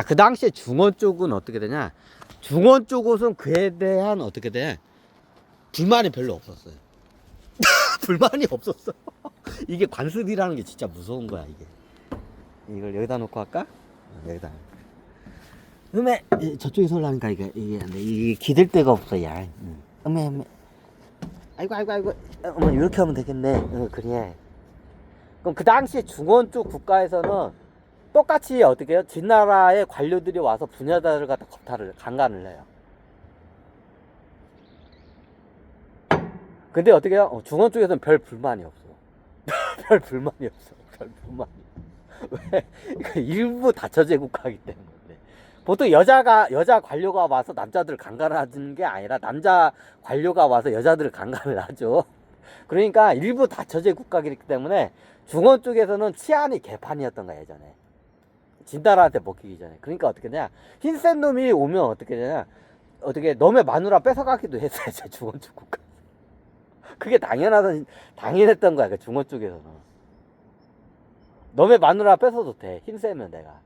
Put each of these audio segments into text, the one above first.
그 당시에 중원 쪽은 어떻게 되냐? 중원 쪽은 그에 대한 어떻게 돼? 불만이 별로 없었어요. 불만이 없었어. 이게 관습이라는 게 진짜 무서운 거야, 이게. 이걸 여기다 놓고 할까? 여기다. 음에 저쪽에서 올라가니까 이게 안 돼. 이게 기댈 데가 없어, 야. 음에. 아이고. 어머, 이렇게 하면 되겠네. 그래. 그럼 그 당시에 중원 쪽 국가에서는 똑같이 어떻게 해요? 진나라의 관료들이 와서 분야자를 갖다 강간을 해요. 근데 어떻게 해요? 중원 쪽에서는 별 불만이 없어. 별 불만이 없어. 별 불만이. 왜? 일부 다처제 국가이기 때문에. 보통 여자 관료가 와서 남자들을 강간하는 게 아니라 남자 관료가 와서 여자들을 강간을 하죠. 그러니까 일부 다처제 국가이기 때문에 중원 쪽에서는 치안이 개판이었던 거야, 예전에. 진나라한테 먹히기 전에. 그러니까 어떻게 되냐? 흰센 놈이 오면 어떻게 되냐? 어떻게 너의 마누라 뺏어가기도 했어요, 제 중원 쪽 국가. 그게 당연했던 거야, 그 중원 쪽에서는. 너의 마누라 뺏어도 돼, 힘세면 내가.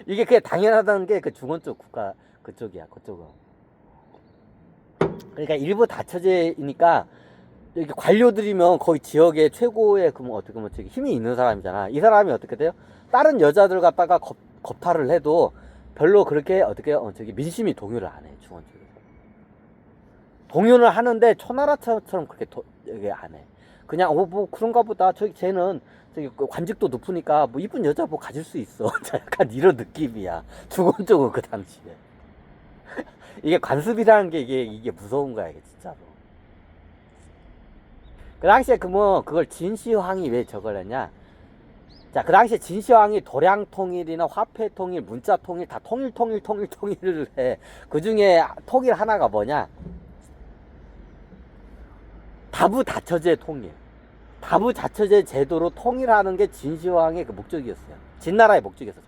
이게 그게 당연하다는 게 그 중원 쪽 국가 그쪽이야, 그쪽은. 그러니까 일부 다처제이니까 이렇게 관료들이면 거의 지역의 최고의 그 어떻게 보면 힘이 있는 사람이잖아. 이 사람이 어떻게 돼요? 다른 여자들 갖다가 겁탈을 해도 별로 그렇게 어떻게 민심이 동요를 안 해, 중원 쪽에. 동요를 하는데 초나라처럼 그렇게 이게 안 해. 그냥 뭐 그런가 보다. 쟤는 관직도 높으니까 뭐 이쁜 여자 뭐 가질 수 있어. 약간 이런 느낌이야. 중원 쪽은 그 당시에. 이게 관습이라는 게 이게 무서운 거야, 이게 진짜로. 그 당시에 그걸 진시황이 왜 저걸 했냐? 자, 그 당시에 진시황이 도량 통일이나 화폐 통일, 문자 통일 다 통일을 해. 그 중에 통일 하나가 뭐냐? 다부다처제 통일. 다부다처제 제도로 통일하는 게 진시황의 그 목적이었어요. 진나라의 목적이었어요.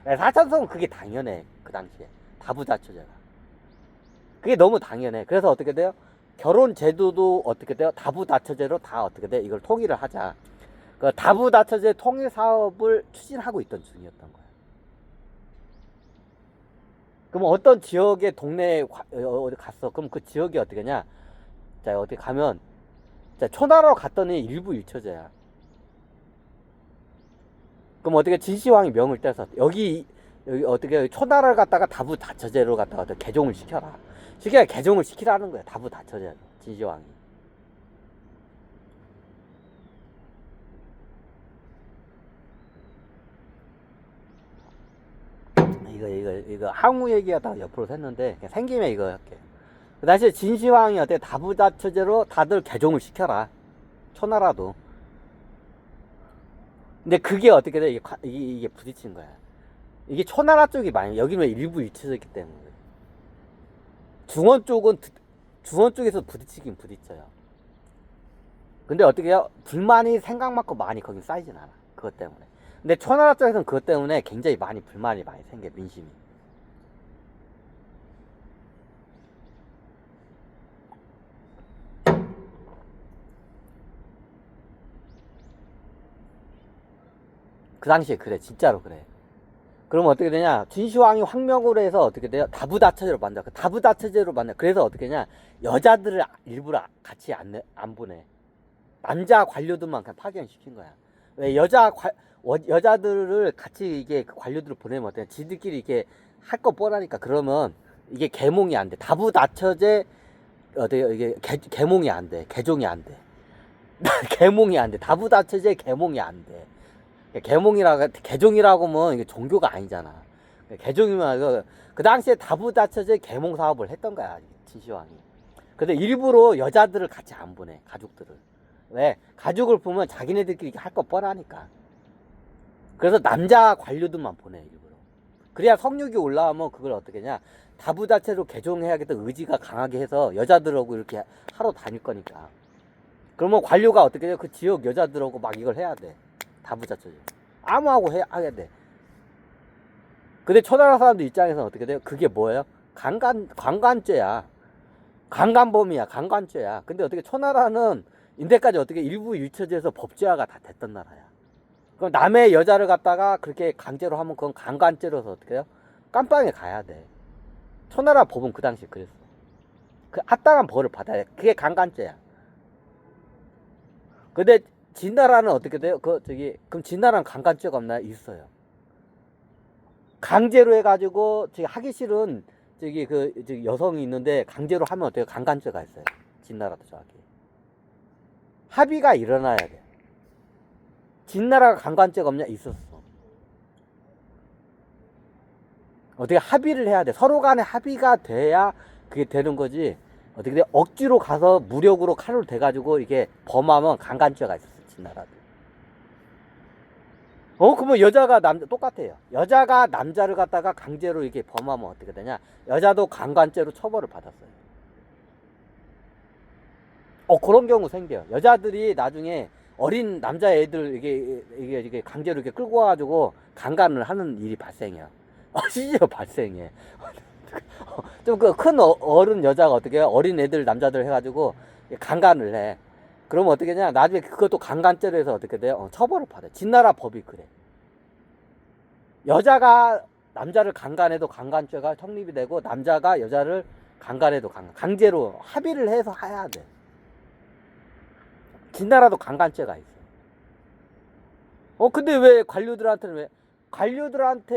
사천성은 그게 당연해, 그 당시에. 다부다처제가. 그게 너무 당연해. 그래서 어떻게 돼요? 결혼 제도도 어떻게 돼요? 다부다처제로 다 어떻게 돼? 이걸 통일을 하자. 그 다부다처제 통일 사업을 추진하고 있던 중이었던 거예요. 그럼 어떤 지역의 동네에 어디 갔어? 그럼 그 지역이 어떻게 냐? 자, 어디 가면, 자, 초나라로 갔더니 일부 일처제야. 그럼 어떻게 진시황이 명을 떼서 여기 어떻게 초나라를 갖다가 다부다처제로 갖다가 개종을 시켜라. 개종을 시키라는 거야. 다부다처제로 진시황이. 이거 항우 얘기하다가 옆으로 샜는데 생김에 이거 할게. 그 당시에 진시황이 어떻게 다부다처제로 다들 개종을 시켜라. 초나라도. 근데 그게 어떻게 돼? 이게 부딪힌 거야. 이게 초나라 쪽이 많이, 여기는 일부 일치적이기 때문에. 중원 쪽에서 부딪히긴 부딪혀요. 근데 어떻게 해요? 불만이 생각만큼 많이 거긴 쌓이진 않아. 그것 때문에. 근데 초나라 쪽에서는 그것 때문에 굉장히 불만이 많이 생겨, 민심이. 그 당시에 그래, 진짜로 그래. 그러면 어떻게 되냐? 진시황이 황명으로 해서 어떻게 돼요? 다부다처제로 만나. 그 다부다처제로 만나. 그래서 어떻게 되냐? 여자들을 일부러 같이 안 보내. 남자 관료들만 그냥 파견시킨 거야. 왜 여자들을 같이 이게 그 관료들을 보내면 어때? 지들끼리 이게 할 거 뻔하니까. 그러면 이게 개몽이 안 돼. 다부다처제 어때요? 이게 개몽이 안 돼. 개종이 안 돼. 개몽이 안 돼. 다부다처제 개몽이 안 돼. 개종이라고 하면 이게 종교가 아니잖아. 개종이면 그 당시에 다부다처제 개몽 사업을 했던 거야, 진시황이. 근데 일부러 여자들을 같이 안 보내, 가족들을. 왜? 가족을 보면 자기네들끼리 할 거 뻔하니까. 그래서 남자 관료들만 보내, 일부러. 그래야 성욕이 올라오면 그걸 어떻게 하냐? 다부다처제로 개종해야겠다는 의지가 강하게 해서 여자들하고 이렇게 하러 다닐 거니까. 그러면 관료가 어떻게 해요? 그 지역 여자들하고 막 이걸 해야 돼. 다부다처제. 아무하고 하게 돼. 근데 초나라 사람들 입장에서는 어떻게 돼요? 그게 뭐예요? 강간죄야. 강간범이야. 강간죄야. 근데 어떻게 초나라는 인대까지 어떻게 일부 일처제에서 법제화가 다 됐던 나라야. 그럼 남의 여자를 갖다가 그렇게 강제로 하면 그건 강간죄로서 어떻게 해요? 깜빵에 가야 돼. 초나라 법은 그 당시 그랬어. 그 합당한 벌을 받아야 돼. 그게 강간죄야. 근데 진나라는 어떻게 돼요? 그럼 진나라는 강간죄가 없나요? 있어요. 강제로 해가지고 하기 싫은 여성이 있는데 강제로 하면 어때요? 강간죄가 있어요. 진나라도 정확히. 합의가 일어나야 돼. 진나라가 강간죄가 없냐? 있었어. 어떻게 합의를 해야 돼. 서로 간에 합의가 돼야 그게 되는 거지. 어떻게 돼? 억지로 가서 무력으로 칼을 대가지고 이게 범하면 강간죄가 있었어. 진나라도. 그러면 여자가 똑같아요. 여자가 남자를 갖다가 강제로 이렇게 범하면 어떻게 되냐? 여자도 강간죄로 처벌을 받았어요. 그런 경우 생겨요. 여자들이 나중에 어린 남자애들 이게 강제로 이렇게 끌고 와가지고 강간을 하는 일이 발생해요. 실제로 발생해. 좀 큰 어른 여자가 어떻게 해요? 어린 애들 남자들 해가지고 강간을 해. 그러면 어떻게 되냐? 나중에 그것도 강간죄로 해서 어떻게 돼요? 처벌을 받아요. 진나라 법이 그래. 여자가 남자를 강간해도 강간죄가 성립이 되고, 남자가 여자를 강간해도 강제로 합의를 해서 해야 돼. 진나라도 강간죄가 있어. 근데 왜 관료들한테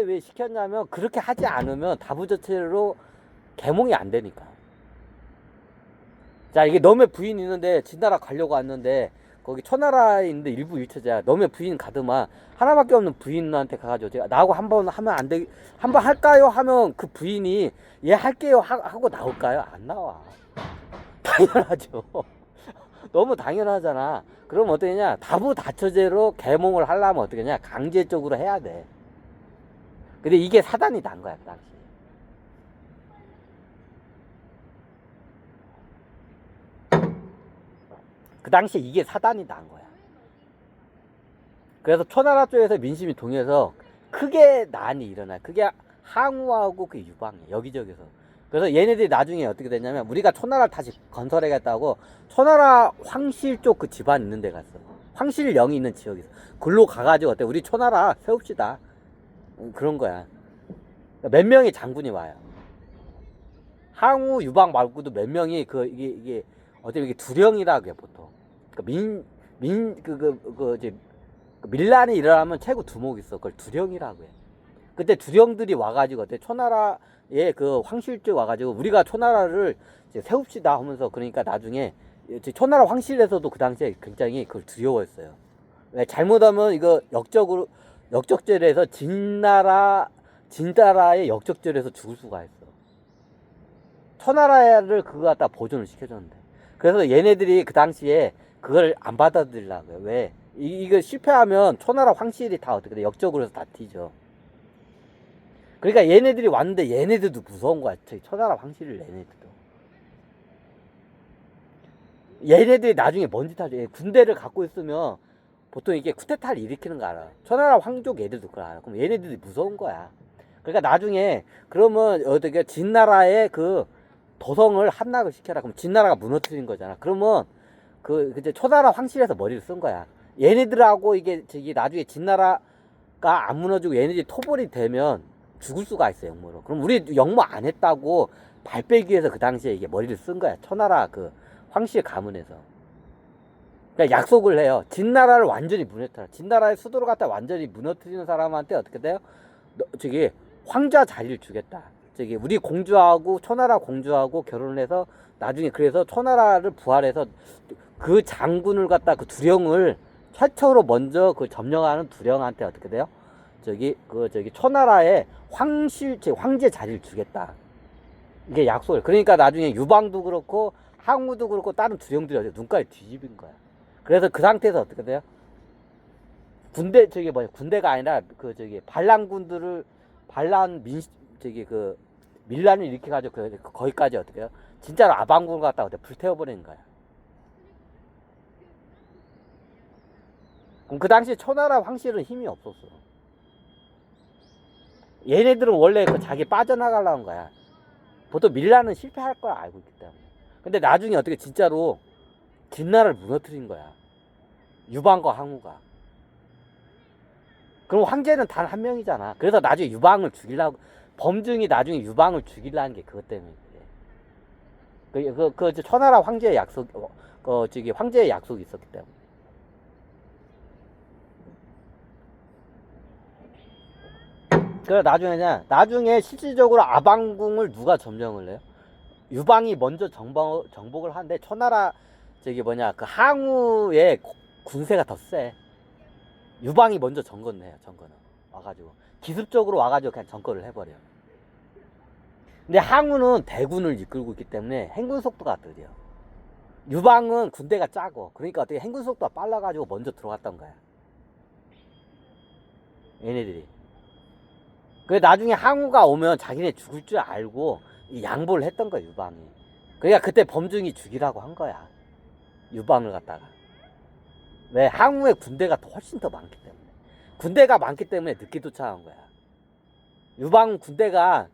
왜 시켰냐면, 그렇게 하지 않으면 다부자체로 계몽이 안 되니까. 자, 이게 너의 부인이 있는데 진나라 가려고 왔는데 거기 초나라에 있는데 일부 유처자, 너의 부인 가드만 하나밖에 없는 부인한테 가가지고 제가 나하고 한번 하면 안 돼, 한번 할까요? 하면 그 부인이 예 할게요 하고 나올까요? 안 나와. 당연하죠. 너무 당연하잖아. 그럼 어떠냐? 다부다처제로 계몽을 하려면 어떻게 냐? 강제적으로 해야 돼. 근데 이게 사단이 난 거야, 그 당시. 그 당시에 이게 사단이 난 거야. 그래서 초나라 쪽에서 민심이 동해서 크게 난이 일어나요. 그게 항우하고 그 유방이에요. 여기저기서. 그래서 얘네들이 나중에 어떻게 됐냐면, 우리가 초나라를 다시 건설해야겠다고 초나라 황실 쪽 그 집안 있는 데 갔어. 황실령이 있는 지역에서. 글로 가가지고 어때? 우리 초나라 세웁시다. 그런 거야. 몇 명의 장군이 와요. 항우, 유방 말고도 몇 명이 이게 어떻게 이게 두령이라고 해 보통. 밀란이 일어나면 최고 두목이 있어. 그걸 두령이라고 해. 그때 두령들이 와가지고 어때? 초나라의 그 황실쪽 와가지고 우리가 초나라를 이제 세웁시다 하면서, 그러니까 나중에 초나라 황실에서도 그 당시에 굉장히 그걸 두려워했어요. 왜? 잘못하면 이거 역적죄를 해서 진나라의 역적죄를 해서 죽을 수가 있어. 초나라를 그거 갖다 보존을 시켜줬는데. 그래서 얘네들이 그 당시에 그걸 안 받아들이려고요. 왜? 이거 실패하면 초나라 황실이 다 어떻게 돼? 역적으로 해서 다 뒤져. 그러니까 얘네들이 왔는데 얘네들도 무서운 거야. 초나라 황실을 얘네들도. 얘네들이 나중에 뭔 짓 하죠? 군대를 갖고 있으면 보통 이게 쿠데타를 일으키는 거 알아. 초나라 황족 애들도 그걸 알아. 그럼 얘네들이 무서운 거야. 그러니까 나중에 그러면 어떻게 진나라의 그 도성을 함락을 시켜라. 그럼 진나라가 무너뜨린 거잖아. 그러면 이제 초나라 황실에서 머리를 쓴 거야. 얘네들하고 이게 나중에 진나라가 안 무너지고 얘네들이 토벌이 되면 죽을 수가 있어, 역모로. 그럼 우리 역모 안 했다고 발 빼기 위해서 그 당시에 이게 머리를 쓴 거야. 초나라 그 황실 가문에서. 그러니까 약속을 해요. 진나라를 완전히 무너뜨려. 진나라의 수도를 갖다 완전히 무너뜨리는 사람한테 어떻게 돼요? 황자 자리를 주겠다. 우리 공주하고 초나라 공주하고 결혼을 해서 나중에 그래서 초나라를 부활해서 그 장군을 갖다 그 두령을 최초로 먼저 그 점령하는 두령한테 어떻게 돼요? 초나라의 황제 자리를 주겠다. 이게 약속을. 그러니까 나중에 유방도 그렇고 항우도 그렇고 다른 두령들이 눈깔이 뒤집은 거야. 그래서 그 상태에서 어떻게 돼요? 군대가 아니라 밀란을 일으켜가지고 거기까지 어떻게 해요? 진짜로 아방궁을 갖다가 불태워버리는 거야. 그럼 그 당시에 초나라 황실은 힘이 없었어. 얘네들은 원래 자기 빠져나가려는 거야. 보통 밀란은 실패할 걸 알고 있기 때문에. 근데 나중에 어떻게 진짜로 진나라를 무너뜨린 거야. 유방과 항우가. 그럼 황제는 단 한 명이잖아. 그래서 나중에 유방을 죽이려고, 범증이 나중에 유방을 죽이려는 게 그것 때문에 그래. 천하라 황제의 약속, 황제의 약속이 있었기 때문에. 그래, 나중에 실질적으로 아방궁을 누가 점령을 해요? 유방이 먼저 정복을 하는데, 천하라, 그 항우의 군세가 더 세. 유방이 먼저 정권을 해요, 정권은. 와가지고. 기습적으로 와가지고 그냥 정권을 해버려요. 근데 항우는 대군을 이끌고 있기 때문에 행군 속도가 느려. 유방은 군대가 짜고, 그러니까 어떻게 행군 속도가 빨라가지고 먼저 들어갔던 거야. 얘네들이. 그래, 나중에 항우가 오면 자기네 죽을 줄 알고 양보를 했던 거야, 유방이. 그러니까 그때 범증이 죽이라고 한 거야. 유방을 갖다가. 왜? 항우의 군대가 훨씬 더 많기 때문에. 군대가 많기 때문에 늦게 도착한 거야. 유방 군대가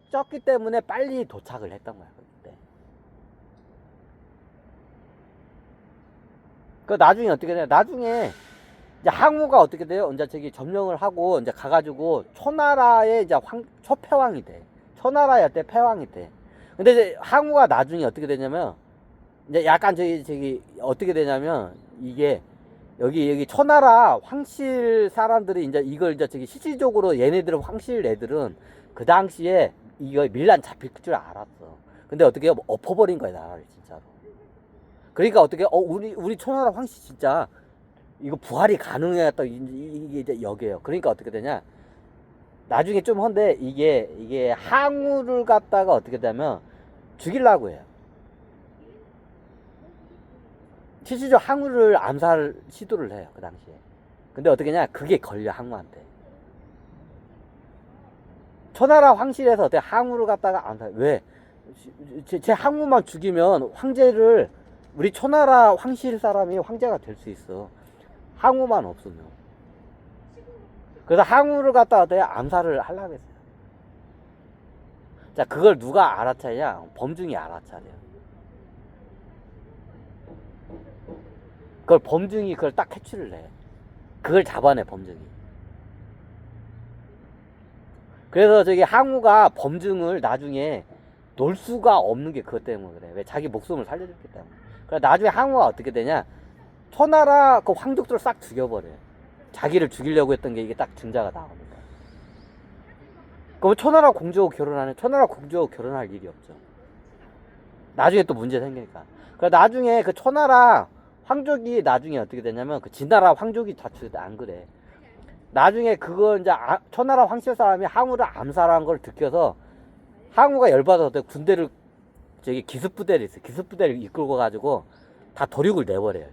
적기 때문에 빨리 도착을 했던 거야, 그때. 나중에 어떻게 돼요? 나중에 이제 항우가 어떻게 돼요? 이제 점령을 하고 이제 가가지고 초나라의 이제 초패왕이 돼. 초나라의 때 패왕이 돼. 근데 이제 항우가 나중에 어떻게 되냐면 이제 약간 어떻게 되냐면 이게 여기 초나라 황실 사람들이 이제 이걸 이제 실질적으로 얘네들은 황실 애들은 그 당시에 이거 밀란 잡힐 줄 알았어. 근데 어떻게 엎어버린 거야, 나라를 진짜로. 그러니까 어떻게 우리 초나라 황실 진짜 이거 부활이 가능했다, 이게 이제 여기에요. 그러니까 어떻게 되냐, 나중에 좀 한데 이게 항우를 갖다가 어떻게 되냐면 죽이려고 해요. 실질적으로 항우를 암살 시도를 해요, 그 당시에. 근데 어떻게냐, 그게 걸려, 항우한테. 초나라 황실에서 어떻게 항우를 갖다가 암살, 왜? 제 항우만 죽이면 황제를, 우리 초나라 황실 사람이 황제가 될 수 있어. 항우만 없으면. 그래서 항우를 갖다가 어떻게 암살을 하려고 했어요. 자, 그걸 누가 알아차냐? 범증이 알아차려요. 그걸 범증이 그걸 딱 캐치를 해. 그걸 잡아내, 범증이. 그래서 항우가 범증을 나중에 놓을 수가 없는 게 그것 때문에 그래. 왜? 자기 목숨을 살려줬기 때문에. 그래서 나중에 항우가 어떻게 되냐? 초나라 그 황족들을 싹 죽여버려요. 자기를 죽이려고 했던 게 이게 딱 증자가 나오는 거야. 그럼 초나라 공주하고 결혼하는, 초나라 공주하고 결혼할 일이 없죠. 나중에 또 문제 생기니까. 그래서 나중에 그 초나라 황족이 나중에 어떻게 되냐면 그 진나라 황족이 자칫 안 그래. 나중에 그거 이제 초나라 황실 사람이 항우를 암살한 걸 듣겨서 항우가 열받아서 군대를 기습부대를 있어. 기습부대를 이끌고 가지고 다 도륙을 내버려요.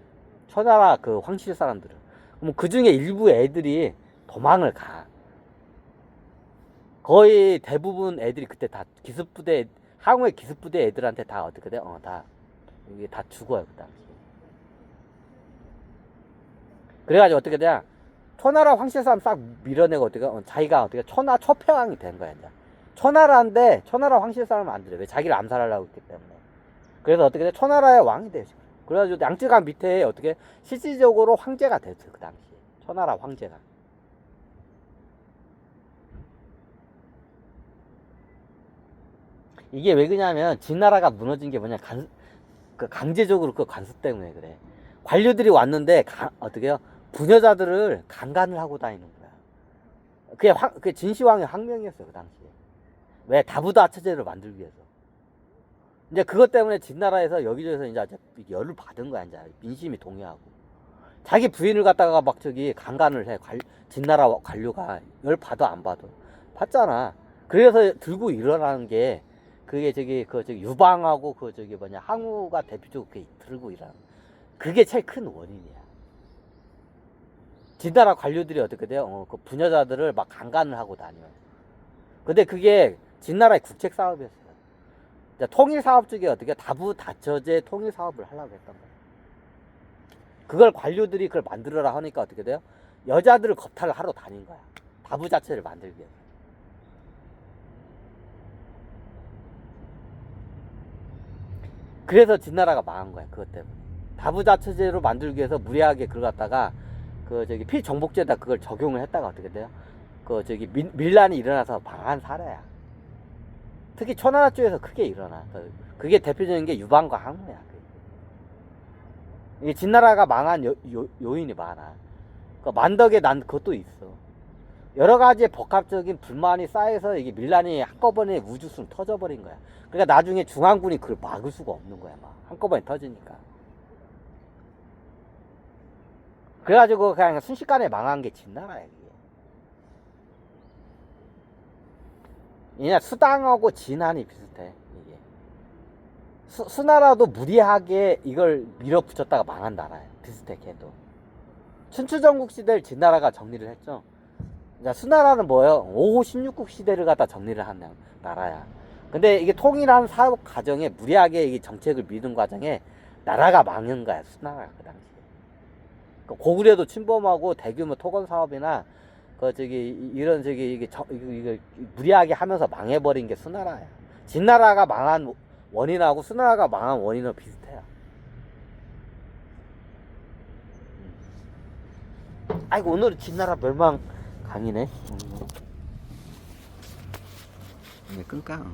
초나라 그 황실 사람들은. 그럼 그 중에 일부 애들이 도망을 가. 거의 대부분 애들이 그때 다 기습부대, 항우의 기습부대 애들한테 다 어떻게 돼? 이게 다 죽어요, 그 당시. 그래가지고 어떻게 돼? 초나라 황실 사람 싹 밀어내고 자기가 초패왕이 된 거야, 이제. 초나라인데, 초나라 황실 사람은 안 들여. 왜? 자기를 암살하려고 했기 때문에. 그래서 어떻게 돼? 초나라의 왕이 돼요, 지금. 그래가지고 양쯔강 밑에 어떻게 실질적으로 황제가 됐어요, 그 당시에. 초나라 황제가. 이게 왜 그러냐면 진나라가 무너진 게 뭐냐, 강제적으로 그 관습 때문에 그래. 관료들이 왔는데 어떻게요? 부녀자들을 강간을 하고 다니는 거야. 그게 진시황의 항명이었어요, 그 당시에. 왜? 다부다 체제를 만들기 위해서. 이제 그것 때문에 진나라에서 여기저기서 이제 열을 받은 거야, 이제. 민심이 동요하고. 자기 부인을 갖다가 막 강간을 해. 진나라 관료가. 열 받아, 안 받아? 받잖아. 그래서 들고 일어나는 게 그게 유방하고 항우가 대표적으로 들고 일어나는. 그게 제일 큰 원인이야. 진나라 관료들이 어떻게 돼요? 그 부녀자들을 막 강간을 하고 다녀요. 근데 그게 진나라의 국책 사업이었어요. 통일 사업 쪽에 어떻게 다부다처제 통일 사업을 하려고 했던 거예요. 그걸 관료들이 그걸 만들어라 하니까 어떻게 돼요? 여자들을 겁탈을 하러 다닌 거야. 다부자체를 만들기 위해서. 그래서 진나라가 망한 거야, 그것 때문에. 다부자체제로 만들기 위해서 무리하게 그걸 갖다가 그 저기 필정복제에다 그걸 적용을 했다가 어떻게 돼요? 그 저기 밀란이 일어나서 망한 사례야. 특히 초나라 쪽에서 크게 일어나. 그게 대표적인 게 유방과 항우야. 이게 진나라가 망한 요인이 많아. 그 만덕에 난 그것도 있어. 여러 가지 복합적인 불만이 쌓여서 이게 밀란이 한꺼번에 우주순 터져버린 거야. 그러니까 나중에 중앙군이 그걸 막을 수가 없는 거야. 막 한꺼번에 터지니까. 그래가지고 그냥 순식간에 망한 게 진나라야. 이게 수당하고 진한이 비슷해. 이게 수나라도 무리하게 이걸 밀어붙였다가 망한 나라야. 비슷해 걔도. 춘추전국 시대를 진나라가 정리를 했죠. 수나라는 뭐예요? 5호 16국 시대를 갖다 정리를 한 나라야. 근데 이게 통일한 사업 과정에 무리하게 이 정책을 미는 과정에 나라가 망한 거야. 수나라가 그 당시에. 고구려도 침범하고 대규모 토건 사업이나 그 저기 이런 저기 이게 무리하게 하면서 망해버린 게 수나라야. 진나라가 망한 원인하고 수나라가 망한 원인은 비슷해요. 아이고 오늘은 진나라 멸망 강의네. 이제 끌까?